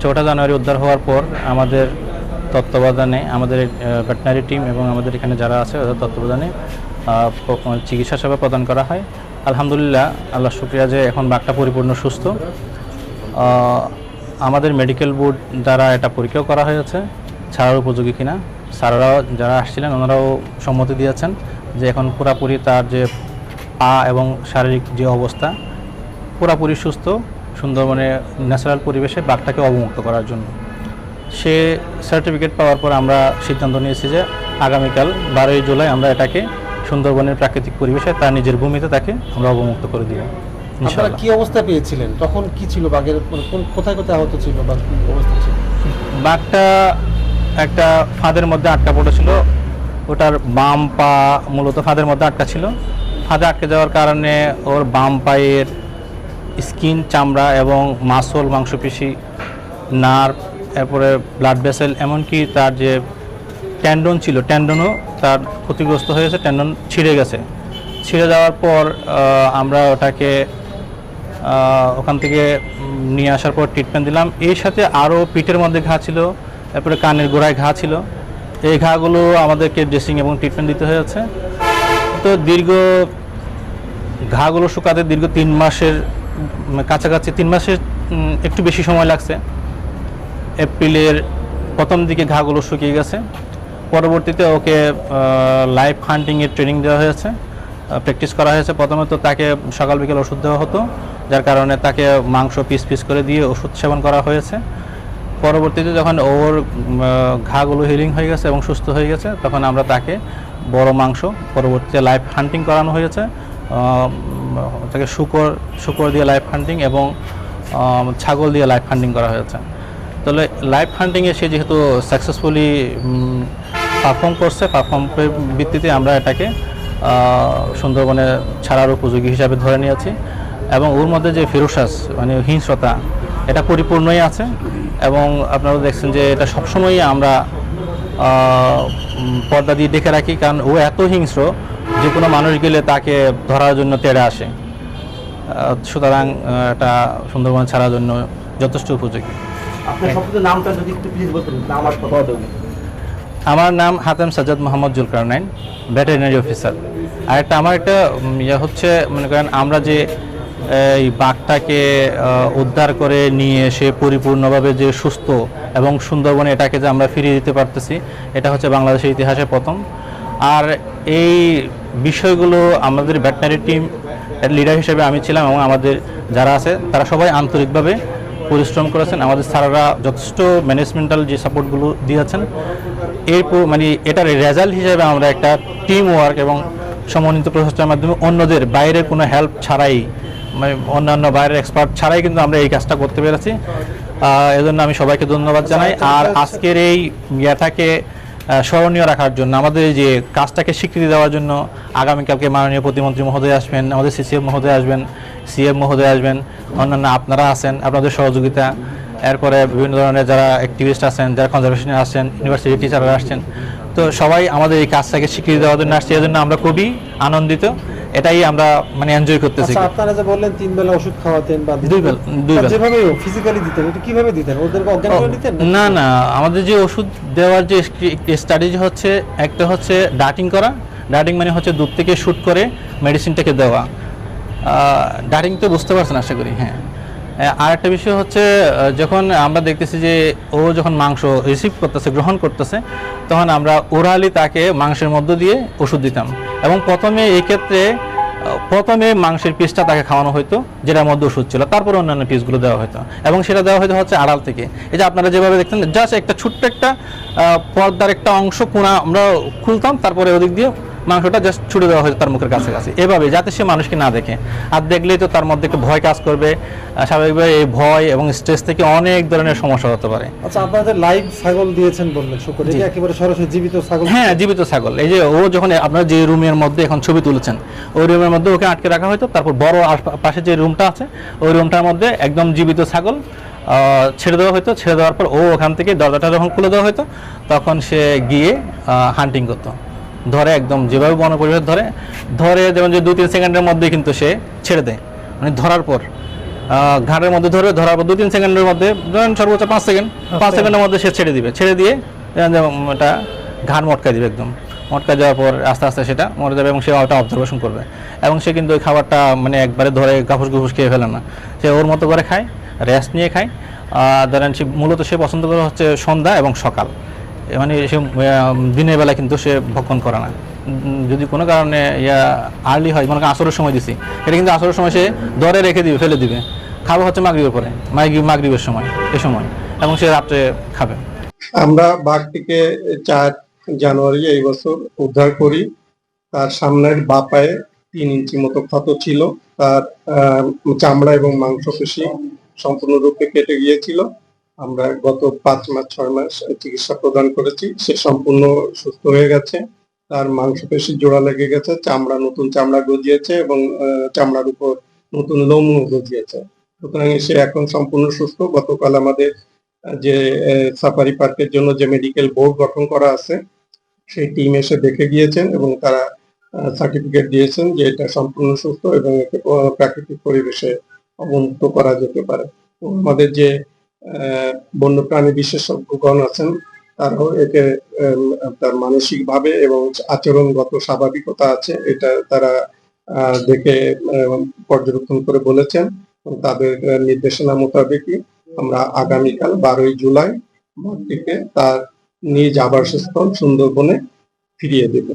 4টা জানুয়ারি উদ্ধার হওয়ার পর আমাদের তত্ত্বাবধানে আমাদের ভেটেরিনারি টিম এবং আমাদের এখানে যারা আছে ওদের তত্ত্বাবধানে চিকিৎসা সেবা প্রদান করা হয়। আলহামদুলিল্লাহ, আল্লাহ শুকরিয়া যে এখন বাঘটা পরিপূর্ণ সুস্থ। আমাদের মেডিকেল বোর্ড দ্বারা এটা পরীক্ষাও করা হয়েছে ছাড়ার উপযোগী কিনা। স্যাররাও যারা আসছিলেন ওনারাও সম্মতি দিয়েছেন যে এখন পুরাপুরি তার যে পা এবং শারীরিক যে অবস্থা পুরাপুরি সুস্থ, সুন্দরবনে ন্যাচারাল পরিবেশে বাঘটাকে অবমুক্ত করার জন্য। সে সার্টিফিকেট পাওয়ার পর আমরা সিদ্ধান্ত নিয়েছি যে আগামীকাল 12ই জুলাই আমরা এটাকে সুন্দরবনের প্রাকৃতিক পরিবেশে তার নিজের ভূমিতে তাকে আমরা অবমুক্ত করে দিব। আপনারা কি অবস্থা পেয়েছিলেন তখন? কি ছিল বাঘের, কোথায় কোথায় আহত ছিল বা কি অবস্থা ছিল? বাঘটা একটা ফাঁদের মধ্যে আটকা পড়েছিল, ওটার বাম পা মূলত ফাঁদের মধ্যে আটকা ছিল। ফাঁদে আটকে যাওয়ার কারণে ওর বাম পায়ের স্কিন, চামড়া এবং মাসল, মাংসপেশি, নার্ভ, এরপরে ব্লাড ভেসেল, এমনকি তার যে টেন্ডন ছিল টেন্ডনও তার ক্ষতিগ্রস্ত হয়েছে, টেন্ডন ছিঁড়ে গেছে। ছিঁড়ে যাওয়ার পর আমরা ওটাকে ওখান থেকে নিয়ে আসার পর ট্রিটমেন্ট দিলাম। এর সাথে আরও পিঠের মধ্যে ঘা ছিল, এরপরে কানের গোড়ায় ঘা ছিল। এই ঘাগুলো আমাদেরকে ড্রেসিং এবং ট্রিটমেন্ট দিতে হয়েছে। তো ঘাগুলো শুকাতে দীর্ঘ 3 মাসের কাছাকাছি, 3 মাসের একটু বেশি সময় লাগছে। এপ্রিলের প্রথম দিকে ঘাগুলো শুকিয়ে গেছে। পরবর্তীতে ওকে লাইফ হান্টিংয়ের ট্রেনিং দেওয়া হয়েছে, প্র্যাকটিস করা হয়েছে। প্রথমে তো তাকে সকাল বিকেল ওষুধ দেওয়া হতো, যার কারণে তাকে মাংস পিস পিস করে দিয়ে ওষুধ সেবন করা হয়েছে। পরবর্তীতে যখন ওর ঘাগুলো হিলিং হয়ে গেছে এবং সুস্থ হয়ে গেছে, তখন আমরা তাকে বড় মাংস, পরবর্তীতে লাইফ হান্টিং করানো হয়েছে। তাকে শুকর দিয়ে লাইফ হান্টিং এবং ছাগল দিয়ে লাইফ হান্টিং করা হয়েছে। তাহলে লাইফ হান্টিংয়ে সে যেহেতু সাকসেসফুলি পারফর্ম করছে, পারফর্মের ভিত্তিতে আমরা এটাকে সুন্দরবনে ছাড়ার উপযোগী হিসাবে ধরে নিয়েছি। এবং ওর মধ্যে যে ফেরোসাস মানে হিংস্রতা, এটা পরিপূর্ণই আছে। এবং আপনারা দেখছেন যে এটা সবসময়ই আমরা পর্দা দিয়ে দেখে রাখি, কারণ ও এত হিংস্র যে কোনো মানুষ গেলে তাকে ধরার জন্য তেড়ে আসে। সুতরাং এটা সুন্দরবন ছাড়ার জন্য যথেষ্ট উপযোগী। আমার নাম হাতেম সাজ্জাদ মোহাম্মদ জুলকারনাইন, ভেটেরিনারি অফিসার। আর আমার একটা হচ্ছে, মনে করেন আমরা যে এই বাঘটাকে উদ্ধার করে নিয়ে এসে পরিপূর্ণভাবে যে সুস্থ এবং সুন্দরবনে এটাকে যে আমরা ফিরিয়ে দিতে পারতেছি, এটা হচ্ছে বাংলাদেশের ইতিহাসে প্রথম। আর এই বিষয়গুলো আমাদের ভেটেরিনারি টিম লিডার হিসেবে আমি ছিলাম এবং আমাদের যারা আছে তারা সবাই আন্তরিকভাবে পরিশ্রম করেছেন। আমাদের স্যাররা যথেষ্ট ম্যানেজমেন্টাল যে সাপোর্টগুলো দিয়েছেন। এরপর মানে এটার রেজাল্ট হিসেবে আমরা একটা টিম ওয়ার্ক এবং সমন্বিত প্রচেষ্টার মাধ্যমে অন্যদের বাইরের কোনো হেল্প ছাড়াই, মানে অন্যান্য বাইরের এক্সপার্ট ছাড়াই কিন্তু আমরা এই কাজটা করতে পেরেছি। এজন্য আমি সবাইকে ধন্যবাদ জানাই। আর আজকের এই ইয়েটাকে স্মরণীয় রাখার জন্য, আমাদের এই যে কাজটাকে স্বীকৃতি দেওয়ার জন্য আগামীকালকে মাননীয় প্রতিমন্ত্রী মহোদয় আসবেন, আমাদের সিসিএম মহোদয় আসবেন, সিএম মহোদয় আসবেন, অন্যান্য আপনারা আছেন, আপনাদের সহযোগিতা, এরপরে বিভিন্ন ধরনের যারা অ্যাক্টিভিস্ট আছেন, যারা কনজারভেশনে আসছেন, ইউনিভার্সিটি টিচাররা আসছেন। তো সবাই আমাদের এই কাজটাকে স্বীকৃতি দেওয়ার জন্য আসছে, এজন্য আমরা খুবই আনন্দিত। এটাই আমরা মানে এনজয় করতেছি। আপনারা যে বললেন 3 বেলা ওষুধ খাওয়াতেন বা 2 বেলা যেভাবে ফিজিক্যালি দিতেন, এটা কিভাবে দিতেন? ওদেরকে অজ্ঞান করে দিতেন? না, আমাদের যে ওষুধ দেওয়ার যে স্ট্র্যাটেজি হচ্ছে, একটা হচ্ছে ডাটিং করা। ডাটিং মানে হচ্ছে দুধ থেকে শুট করে মেডিসিনটাকে দেওয়া। ডাটিং তো বুঝতে পারছেন আশা করি। হ্যাঁ, আর একটা বিষয় হচ্ছে, যখন আমরা দেখতেছি যে ও যখন মাংস রিসিভ করতেছে, গ্রহণ করতেছে, তখন আমরা ওরালি তাকে মাংসের মধ্য দিয়ে ওষুধ দিতাম। এবং প্রথমে মাংসের পিসটা তাকে খাওয়ানো হতো, যেটার মধ্যে ওষুধ ছিল, তারপরে অন্যান্য পিসগুলো দেওয়া হতো। এবং সেটা দেওয়া হচ্ছে আড়াল থেকে। এই যে আপনারা যেভাবে দেখতেন, জাস্ট একটা ছোট্ট একটা পর্দার একটা অংশ কোণা আমরা খুলতাম, তারপরে ওদিক দিয়ে মাংসটা জাস্ট ছুড়ে দেওয়া হয়েছে তার মুখের কাছাকাছি, এভাবে, যাতে সে মানুষকে না দেখে। আর দেখলেই তো তার মধ্যে একটা ভয় কাজ করবে। স্বাভাবিকভাবে এই ভয় এবং স্ট্রেস থেকে অনেক ধরনের সমস্যা হতে পারে। আচ্ছা, আপনাদের লাইভ ছাগল দিয়েছেন বললেন, শুকর, এটা একেবারে সরাসরি জীবিত ছাগল? হ্যাঁ, জীবিত ছাগল। এই যে ও যখন আপনারা যে রুমের মধ্যে এখন ছবি তুলেছেন, ওই রুমের মধ্যে ওকে আটকে রাখা হতো। তারপর বড় পাশে যে রুমটা আছে, ওই রুমটার মধ্যে একদম জীবিত ছাগল ছেড়ে দেওয়া হতো। ছেড়ে দেওয়ার পর ও ওখান থেকে দরজাটা যখন খুলে দেওয়া হতো, তখন সে গিয়ে হান্টিং করতো, ধরে একদম যেভাবে বন পরিবেশ ধরে যেমন যে 2-3 সেকেন্ডের মধ্যে কিন্তু সে ছেড়ে দেয়। মানে ধরার পর ঘাড়ের মধ্যে ধরার পর 2-3 সেকেন্ডের মধ্যে, ধরেন সর্বোচ্চ 5 সেকেন্ড, 5 সেকেন্ডের মধ্যে সে ছেড়ে দিবে, ছেড়ে দিয়ে এটা ঘাড় মটকা দিবে, একদম মটকা যাওয়ার পর আস্তে আস্তে সেটা মরে যাবে এবং সে ওটা অবজারভেশন করবে। এবং সে কিন্তু ওই খাবারটা মানে একবারে ধরে গাফুস গুফুস খেয়ে ফেলে না, সে ওর মতো করে খায়, রেস্ট নিয়ে খায়। ধরেন সে মূলত সে পছন্দ করে হচ্ছে সন্ধ্যা এবং সকাল, মানে সে দিনের বেলা কিন্তু সে ভক্ষণ করে না। যদি কোনো কারণে আর্লি হয়, মনে করেন আসরের সময় দিছি, এটা কিন্তু আসরের সময় সে ধরে রেখে দিবে, ফেলে দিবে, খাবে হচ্ছে মাগরিবের পরে, মাগরিবের সময়, এ সময়, এবং সে রাত্রে খাবে। আমরা বাঘটিকে 4 জানুয়ারি এই বছর উদ্ধার করি। তার সামনের বাঁ পায়ে 3 ইঞ্চি মতো ক্ষত ছিল। তার চামড়া এবং মাংসপেশি সম্পূর্ণরূপে কেটে গিয়েছিল। আমরা গত 5 মাস 6 মাস চিকিৎসা প্রদান করেছি, সে সম্পূর্ণ সুস্থ হয়ে গেছে। তার মাংসপেশি জোড়া লেগে গেছে, নতুন চামড়া গজিয়েছে এবং চামড়ার উপর নতুন লোমও গজিয়েছে। সুতরাং সে এখন সম্পূর্ণ সুস্থ। গতকাল আমাদের যে সাফারি পার্কের জন্য যে মেডিকেল বোর্ড গঠন করা আছে, সেই টিম এসে দেখে গিয়েছেন এবং তারা সার্টিফিকেট দিয়েছেন যে এটা সম্পূর্ণ সুস্থ এবং একে প্রাকৃতিক পরিবেশে অবমুক্ত করা যেতে পারে। তো আমাদের যে বন্যপ্রাণী বিশেষজ্ঞগণ আছেন, তারাও একে তার মানসিকভাবে এবং আচরণগত স্বাভাবিকতা আছে এটা তারা দেখে পর্যবেক্ষণ করে বলেছেন। তাদের নির্দেশনা মোতাবেকই আমরা আগামীকাল 12ই জুলাই বাঘটিকে তার নিজ আবাসস্থল সুন্দরবনে ফিরিয়ে দেব।